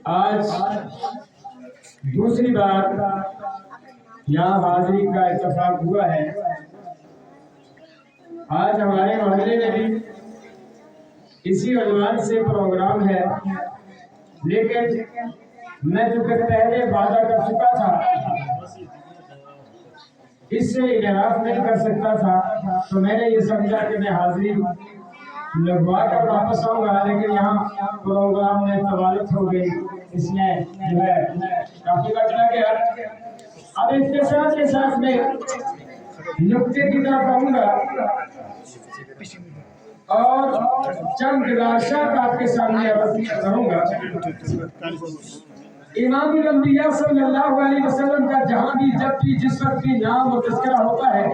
آج دوسری بار یہاں حاضری کا اتفاق ہوا ہے۔ آج ہمارے محلے میں بھی اسی عنوان سے پروگرام ہے، لیکن میں چونکہ پہلے وعدہ کر چکا تھا، اس سے انحراف نہیں کر سکتا تھا، تو میں نے یہ سمجھا کہ میں حاضری لگوا کر واپس آؤں گا، لیکن یہاں پروگرام میں طوالت ہو گئی، اس میں جو ہے کافی وقت لگ گیا۔ اب اختصار کے ساتھ میں نکتے کی طرف آؤں گا اور چند گزارشات آپ کے سامنے عرض کروں گا۔ امام الانبیاء صلی اللہ علیہ وسلم کا جہاں بھی جب بھی جس وقت بھی نام و تذکرہ ہوتا ہے،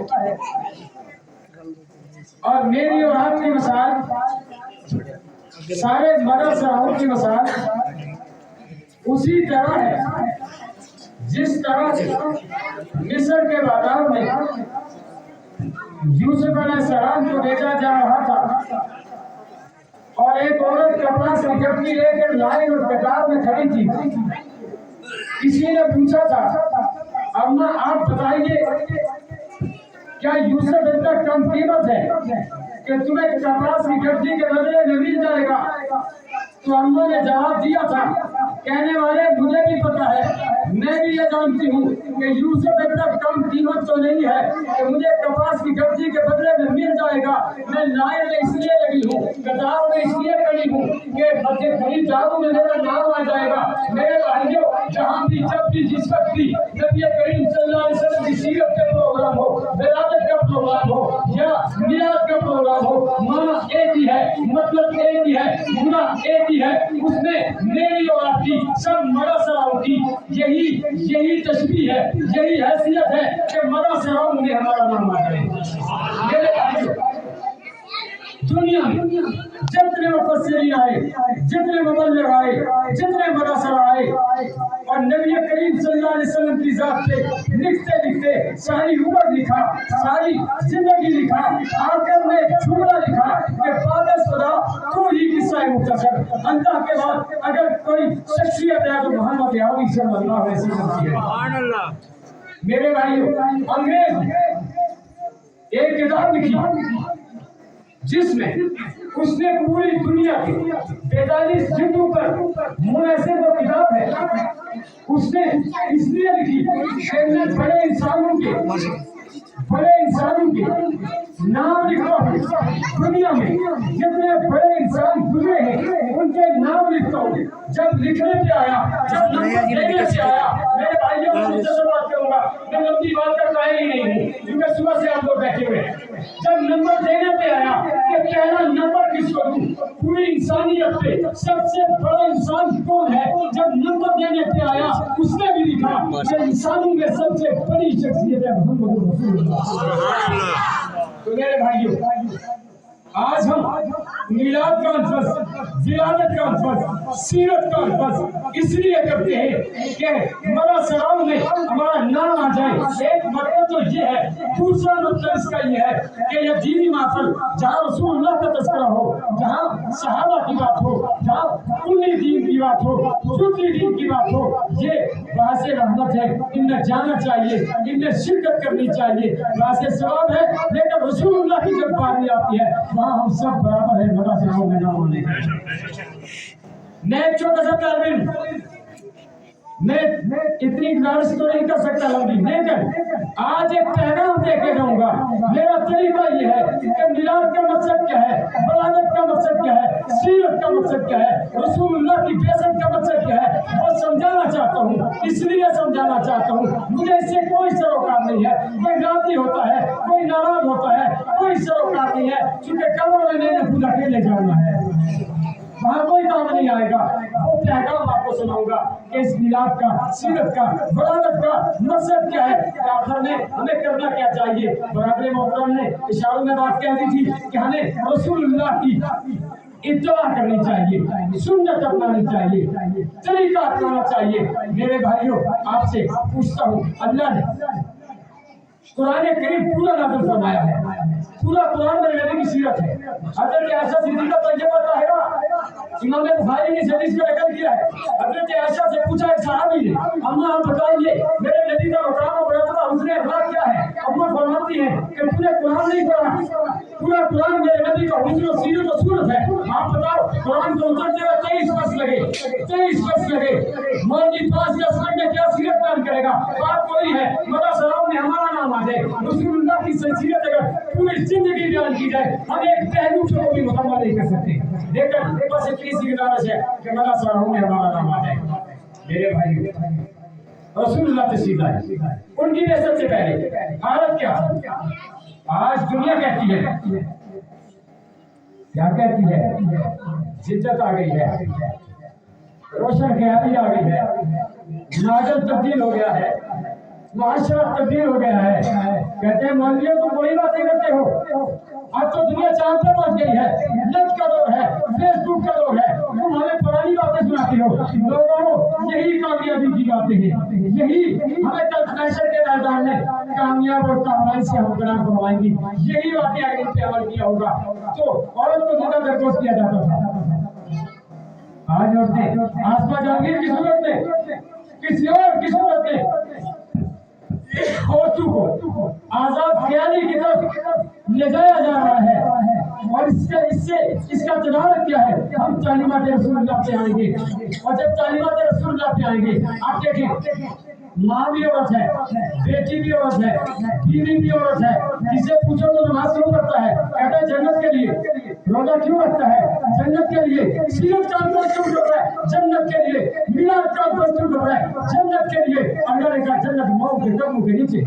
اور میری اور آپ کی مثال سارے مدرسوں کی مثال اسی طرح ہے جس طرح سے مصر کے بازار میں یوسف علیہ السلام کو بھیجا جا رہا تھا، اور ایک عورت کپڑا سے گٹی لے کر لائن اور قطار میں کھڑی تھی۔ کسی نے پوچھا تھا، اماں آپ بتائیے کیا یوسف اتنا کم قیمت ہے کہ تمہیں کپڑا سی گٹی کے بدلے میں مل جائے گا؟ تو اماں نے جواب دیا تھا، کہنے والے مجھے بھی پتا ہے، میں بھی یہ جانتی ہوں کہ یوسف اتنا کم قیمت تو نہیں ہے کہ مجھے کپاس کی گٹی کے بدلے میں مل جائے گا۔ میں لائن میں اس لیے لگی ہوں، قطار میں اس لیے کھڑی ہوں کہ بچے خریداروں میں میرا نام آ جائے گا۔ میرے بھائیوں، جہاں بھی جب بھی جس وقت بھی نبی کریم صلی اللہ علیہ وسلم کی سیرت کا پروگرام ہو، ولادت کا پروگرام ہو یا میلاد کا پروگرام ہو، مانا ایک ہی ہے، مطلب ایک ہی ہے، گناہ ایک ہی ہے۔ اس میں میری اور آپ کی سب مدرسوں کی یہی تشبیہ ہے، یہی حیثیت ہے کہ مدرسوں میں ہمارا نام آ جائے۔ میرے بھائیوں، دنیا میں جتنے مفسرین آئے، جتنے مبلغ آئے، جتنے مدرسہ آئے، اور نبی کریم صلی اللہ علیہ وسلم کی ذات پہ لکھتے لکھتے ساری عمر لکھا، ساری زندگی لکھا، آخر میں ایک جملہ لکھا کہ بعد خدا تو ہی قصہ مختصر، اللہ کے بعد اگر کوئی شخصیت ہے تو محمد عربی صلی اللہ علیہ وسلم کی ہے۔ میرے بھائیوں، انگریز نے ایک کتاب لکھی جس میں اس نے پوری دنیا کے 45 جلدوں پر منحصر وہ کتاب ہے، اس نے اس لیے لکھی کہ بڑے انسانوں کے نام لکھتا ہوں، دنیا میں جتنے بڑے انسان گزرے ہیں ان کے نام لکھتا ہوں۔ جب لکھنے پہ آیا، جب نمبر دینے پہ آیا، میرے بھائیوں کو مجھے بات کروں گا، میں لمبی بات کا قائل ہی نہیں ہوں کیونکہ صبح سے آپ لوگ بیٹھے ہوئے ہیں۔ جب نمبر دینے پہ آیا کہ پہلا نمبر کس کو دوں، پوری انسانیت پہ سب سے بڑا انسان کون ہے، جب نمبر دینے پہ آیا اس نے بھی لکھا کہ انسانوں میں سب سے بڑی شخصیت ہے محمد رسول اللہ۔ تو میرے بھائیوں، آج ہم میلاد کا الفظ، ولادت کا الفظ، سیرت کا الفظ اس لیے کرتے ہیں کہ مدرسوں میں ہمارا نام آ جائے۔ ایک مطلب تو یہ ہے، دوسرا مطلب اس کا یہ ہے کہ یہ دینی محفل جہاں رسول اللہ کا تذکرہ ہو، جہاں صحابہ کی بات ہو، جہاں کلی دین کی بات ہو، سنی دین کی بات ہو، یہ باعث رحمت ہے، ان میں جانا چاہیے، ان میں شرکت کرنی چاہیے، باعث ثواب ہے۔ لیکن رسول اللہ کی جب باری آتی ہے وہاں ہم سب برابر ہیں، مدرسوں میں نام ہونے کا۔ میں ایک چھوٹا سا طالب علم، میں اتنی گزارش تو نہیں کر سکتا لمبی، لیکن آج ایک پیغام دے کے جاؤں گا۔ میرا طریقہ یہ ہے کہ میلاد کا مقصد کیا ہے، ولادت کا مقصد کیا ہے، سیرت کا مقصد کیا ہے، رسول اللہ کی بعثت کا مقصد کیا ہے، وہ سمجھانا چاہتا ہوں، اس لیے سمجھانا چاہتا ہوں۔ مجھے اس سے کوئی سروکار نہیں ہے، کوئی راضی ہوتا ہے، کوئی ناراض ہوتا ہے، کوئی سروکار نہیں ہے، کیونکہ قبر میں میں نے خود اکیلے جانا ہے، وہاں کوئی کام نہیں آئے گا۔ وہ پیغام آپ کو سناؤں گا کہ اس میلاد کا، سیرت کا، ولادت کا مقصد کیا ہے، کہ آخر میں ہمیں کرنا کیا چاہیے۔ برادر محترم نے اشاروں میں بات کہہ دی تھی کہ ہمیں رسول اللہ کی اتباع کرنی چاہیے، سنت اپنانی چاہیے، طریقہ اپنانا چاہیے۔ میرے بھائیوں، آپ سے پوچھتا ہوں، اللہ نے قرآن کریم پورا نازل فرمایا ہے، پورا قرآن میں نبی کی سیرت ہے۔ حضرت عائشہ صدیقہ طیبہ طاہرہ، امام بخاری نے اس حدیث کو نقل کیا ہے۔ حضرت عائشہ سے پوچھا ایک صحابی نے، اماں آپ بتائیے میرے نبی کا مقام و مرتبہ حسن اخلاق کیا ہے؟ اماں فرماتی ہیں کہ تم نے قرآن نہیں پڑھا، پورا قرآن میرے نبی کا حسن و سیرت و صورت ہے۔ آپ بتاؤ قرآن کو اترتے ہوئے 23 برس لگے، 23 برس لگے۔ مولوی پاس یا سمجھ میں کیا سیرت بیان کرے گا؟ بات وہی ہے، مگر سلام میں ہمارا نام آ جائے، رسول اللہ کی سیرت اگر پوری زندگی بیان کی جائے، ہم ایک پہلو کو بھی مکمل نہیں کر سکتے۔ لیکن بس اتنی سی گزارش ہے کہ مگر سلام میں ہمارا نام آ جائے۔ میرے بھائی، رسول اللہ تشریف لائے، ان کی بعثت سے پہلے حالت کیا؟ آج دنیا کہتی ہے، کیا کہتی ہے؟ جدت آ گئی ہے، روشن خیالی آ گئی ہے، ناجل تبدیل ہو گیا ہے، معاشرہ تبدیل ہو گیا ہے۔ کہتے ہیں مولویوں تم بڑی باتیں کرتے ہو، اب تو دنیا چاند پہ پہنچ گئی ہے، نیٹ کا دور ہے، فیس بک کا دور ہے، تم ہمیں پرانی باتیں سناتے ہو۔ لوگوں یہی کامیابی کی باتیں ہیں، یہی ہمیں کل فیشن کے میدان میں کامیاب اور کامیابی سے ہم بیان کروائیں گی، یہی باتیں اگر ان پہ عمل کیا ہوگا تو عورت کو زیادہ درگوش کیا جاتا تھا۔ آج عورتیں آسما جہانگیر کی صورت میں، کسی اور کی صورت میں عورتوں کو آزاد خیالی کی طرف لے جایا جا رہا ہے، اور اس کا تدارک کیا ہے؟ ہم تعلیمات رسول اللہ پہ آئیں گے، اور جب تعلیمات رسول اللہ پہ آئیں گے آپ دیکھیں، ماں بھی عورت ہے، بیٹی بھی عورت ہے، بیوی بھی عورت ہے۔ کسے پوچھو تو نماز کیوں پڑھتا ہے؟ کہتا ہے جنت کے لیے۔ روزہ کیوں رکھتا ہے؟ جنت کے لیے۔ سیرت کا اندر کیوں کر رہا ہے؟ جنت کے لیے۔ میلاد کا اندر کیوں کر رہا ہے؟ جنت کے لیے۔ اللہ نے کہا جنت ماؤں کے قدموں کے نیچے۔